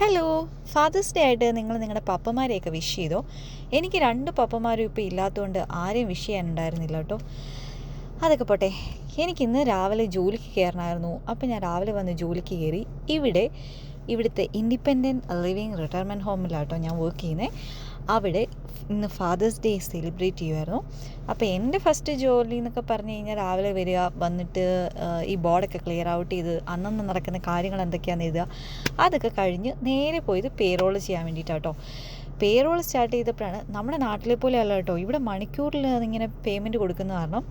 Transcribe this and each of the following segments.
Hello, fathers day ആയിട്ട് നിങ്ങൾ നിങ്ങളുടെ പപ്പമാരെയൊക്കെ വിഷ് ചെയ്തോ? എനിക്ക് 2 പപ്പമാരും ഇപ്പോൾ ഇല്ലാത്തതുകൊണ്ട് ആരെയും വിഷ് ചെയ്യാനുണ്ടായിരുന്നില്ല കേട്ടോ. അതൊക്കെ പോട്ടെ, എനിക്കിന്ന് രാവിലെ ജോലിക്ക് കയറണമായിരുന്നു. അപ്പോൾ ഞാൻ രാവിലെ വന്ന് ജോലിക്ക് കയറി. ഇവിടുത്തെ ഇൻഡിപെൻഡൻറ്റ് ലിവിങ് റിട്ടയർമെൻറ്റ് ഹോമിലാട്ടോ ഞാൻ വർക്ക് ചെയ്യുന്നത്. അവിടെ ഇന്ന് ഫാദേഴ്സ് ഡേ സെലിബ്രേറ്റ് ചെയ്യുമായിരുന്നു. അപ്പോൾ എൻ്റെ ഫസ്റ്റ് ജോലി എന്നൊക്കെ പറഞ്ഞു കഴിഞ്ഞാൽ രാവിലെ വരിക, വന്നിട്ട് ഈ ബോർഡൊക്കെ ക്ലിയർ ഔട്ട് ചെയ്ത് അന്നന്ന് നടക്കുന്ന കാര്യങ്ങൾ എന്തൊക്കെയാണെന്ന് എഴുതുക. അതൊക്കെ കഴിഞ്ഞ് നേരെ പോയത് പേറോൾ ചെയ്യാൻ വേണ്ടിയിട്ടാട്ടോ. പേറോൾ സ്റ്റാർട്ട് ചെയ്തപ്പോഴാണ്, നമ്മുടെ നാട്ടിലെ പോലെ അല്ല കേട്ടോ, ഇവിടെ മണിക്കൂറിൽ ഇങ്ങനെ പേയ്മെൻറ്റ് കൊടുക്കുന്ന കാരണം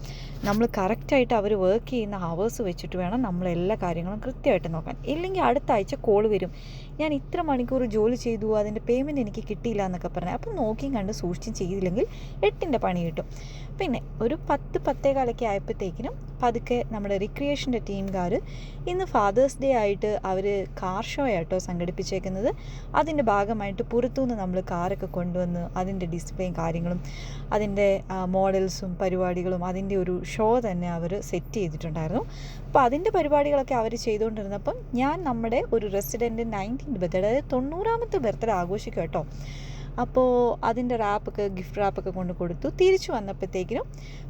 നമ്മൾ കറക്റ്റായിട്ട് അവർ വർക്ക് ചെയ്യുന്ന ഹവേഴ്സ് വെച്ചിട്ട് വേണം നമ്മളെല്ലാ കാര്യങ്ങളും കൃത്യമായിട്ട് നോക്കാൻ. ഇല്ലെങ്കിൽ അടുത്ത ആഴ്ച കോൾ വരും, ഞാൻ ഇത്ര മണിക്കൂർ ജോലി ചെയ്തു, അതിൻ്റെ പേയ്മെൻറ്റ് എനിക്ക് കിട്ടിയില്ല എന്നൊക്കെ പറഞ്ഞാൽ. അപ്പം നോക്കിയും കണ്ട് സൂക്ഷിച്ചും ചെയ്തില്ലെങ്കിൽ 8ൻ്റെ പണി കിട്ടും. പിന്നെ ഒരു 10-10:15 ആയപ്പോഴത്തേക്കിനും പതുക്കെ നമ്മുടെ റിക്രിയേഷൻ്റെ ടീംകാർ ഇന്ന് ഫാദേഴ്സ് ഡേ ആയിട്ട് അവർ കാർ ഷോ ആയിട്ടോ സംഘടിപ്പിച്ചേക്കുന്നത്. അതിൻ്റെ ഭാഗമായിട്ട് പുറത്തുനിന്ന് നമ്മൾ കാറൊക്കെ കൊണ്ടുവന്ന് അതിൻ്റെ ഡിസ്പ്ലേയും കാര്യങ്ങളും അതിൻ്റെ മോഡൽസും പരിപാടികളും അതിൻ്റെ ഒരു ഷോ തന്നെ അവർ സെറ്റ് ചെയ്തിട്ടുണ്ടായിരുന്നു. അപ്പോൾ അതിൻ്റെ പരിപാടികളൊക്കെ അവർ ചെയ്തുകൊണ്ടിരുന്നപ്പം ഞാൻ നമ്മുടെ ഒരു റെസിഡൻറ്റ് 19th ബർത്ത്ഡേ, അതായത് 90ാമത്തെ ബർത്ത്ഡേ ആഘോഷിക്കും കേട്ടോ. അപ്പോൾ അതിൻ്റെ ഗിഫ്റ്റ് റാപ്പൊക്കെ കൊണ്ട് കൊടുത്തു. തിരിച്ചു വന്നപ്പോഴത്തേക്കിനും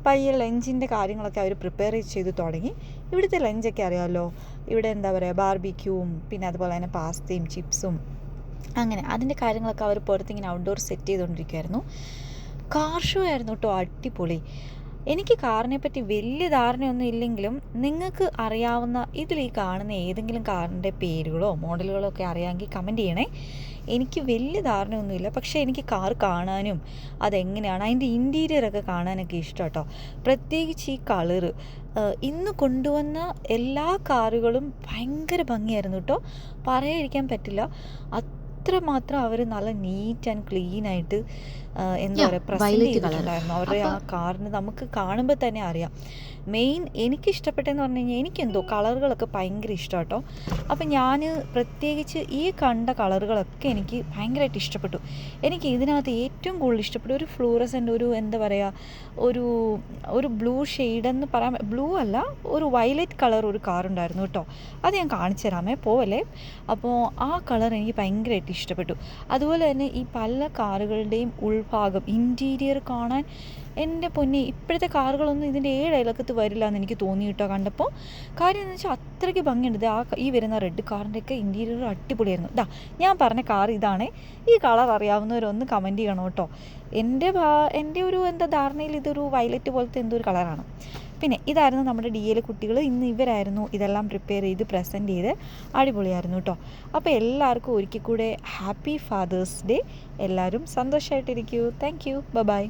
പയ്യെ ലഞ്ചിൻ്റെ കാര്യങ്ങളൊക്കെ അവർ പ്രിപ്പയർ ചെയ്ത് തുടങ്ങി. ഇവിടുത്തെ ലഞ്ചൊക്കെ അറിയാമല്ലോ, ഇവിടെ എന്താ പറയുക, ബാർബിക്യൂവും പിന്നെ അതുപോലെ തന്നെ പാസ്തയും ചിപ്സും അങ്ങനെ അതിൻ്റെ കാര്യങ്ങളൊക്കെ അവർ പുറത്തിങ്ങനെ ഔട്ട്ഡോർ സെറ്റ് ചെയ്തുകൊണ്ടിരിക്കുമായിരുന്നു. കാർ ഷോ ആയിരുന്നു കേട്ടോ, അടിപൊളി. എനിക്ക് കാറിനെ പറ്റി വലിയ ധാരണയൊന്നും ഇല്ലെങ്കിലും നിങ്ങൾക്ക് അറിയാവുന്ന ഇതിൽ ഈ കാണുന്ന ഏതെങ്കിലും കാറിൻ്റെ പേരുകളോ മോഡലുകളോ ഒക്കെ അറിയാമെങ്കിൽ കമൻറ്റ് ചെയ്യണേ. എനിക്ക് വലിയ ധാരണയൊന്നുമില്ല, പക്ഷേ എനിക്ക് കാർ കാണാനും അതെങ്ങനെയാണ് അതിൻ്റെ ഇൻറ്റീരിയറൊക്കെ കാണാനൊക്കെ ഇഷ്ടം കേട്ടോ. പ്രത്യേകിച്ച് ഈ കളറ്, ഇന്ന് കൊണ്ടുവന്ന എല്ലാ കാറുകളും ഭയങ്കര ഭംഗിയായിരുന്നു കേട്ടോ, പറയാതിരിക്കാൻ പറ്റില്ല. അത്രമാത്രം അവർ നല്ല നീറ്റ് ആൻഡ് ക്ലീനായിട്ട് എന്താ പറയുക പ്രസൻറ്റ് ചെയ്തിട്ടുണ്ടായിരുന്നു. അവരുടെ ആ കാറിന് നമുക്ക് കാണുമ്പോൾ തന്നെ അറിയാം. മെയിൻ എനിക്കിഷ്ടപ്പെട്ടതെന്ന് പറഞ്ഞു കഴിഞ്ഞാൽ എനിക്കെന്തോ കളറുകളൊക്കെ ഭയങ്കര ഇഷ്ടം കേട്ടോ. അപ്പം ഞാൻ പ്രത്യേകിച്ച് ഈ കണ്ട കളറുകളൊക്കെ എനിക്ക് ഭയങ്കരമായിട്ട് ഇഷ്ടപ്പെട്ടു. എനിക്ക് ഇതിനകത്ത് ഏറ്റവും കൂടുതൽ ഇഷ്ടപ്പെട്ട ഒരു ഫ്ലൂറസൻ്റ്, ഒരു എന്താ പറയുക, ഒരു ബ്ലൂ ഷെയ്ഡെന്ന് പറയാൻ, ബ്ലൂ അല്ല, ഒരു വയലറ്റ് കളർ ഒരു കാറുണ്ടായിരുന്നു കേട്ടോ. അത് ഞാൻ കാണിച്ചു തരാമേ, പോവല്ലേ. അപ്പോൾ ആ കളർ എനിക്ക് ഭയങ്കരമായിട്ട് ഇഷ്ടപ്പെട്ടു. അതുപോലെ തന്നെ ഈ പല കാറുകളുടെയും ഉൾഭാഗം ഇൻറ്റീരിയർ കാണാൻ എൻ്റെ പൊന്നെ, ഇപ്പോഴത്തെ കാറുകളൊന്നും ഇതിൻ്റെ 7 അയലക്കത്ത് വരില്ല എന്ന് എനിക്ക് തോന്നി കേട്ടോ കണ്ടപ്പോൾ. കാര്യം എന്ന് വെച്ചാൽ അത്രയ്ക്ക് ഭംഗിയുണ്ട്. ഈ വരുന്ന റെഡ് കാറിൻ്റെയൊക്കെ ഇൻറ്റീരിയർ അടിപൊളിയായിരുന്നു. ഞാൻ പറഞ്ഞ കാർ ഇതാണ്. ഈ കളർ അറിയാവുന്നവരൊന്ന് കമൻറ്റ് ചെയ്യണം കേട്ടോ. എൻ്റെ ഒരു എന്താ ധാരണയിൽ ഇതൊരു വയലറ്റ് പോലത്തെ എന്തോ ഒരു കളറാണ്. പിന്നെ ഇതായിരുന്നു നമ്മുടെ DL കുട്ടികൾ. ഇന്ന് ഇവരായിരുന്നു ഇതെല്ലാം പ്രിപ്പയർ ചെയ്ത് പ്രസൻറ്റ് ചെയ്ത്. അടിപൊളിയായിരുന്നു കേട്ടോ. അപ്പോൾ എല്ലാവർക്കും ഒരിക്കൽ കൂടെ ഹാപ്പി ഫാദേഴ്സ് ഡേ. എല്ലാവരും സന്തോഷമായിട്ടിരിക്കൂ. Thank you. ബൈ.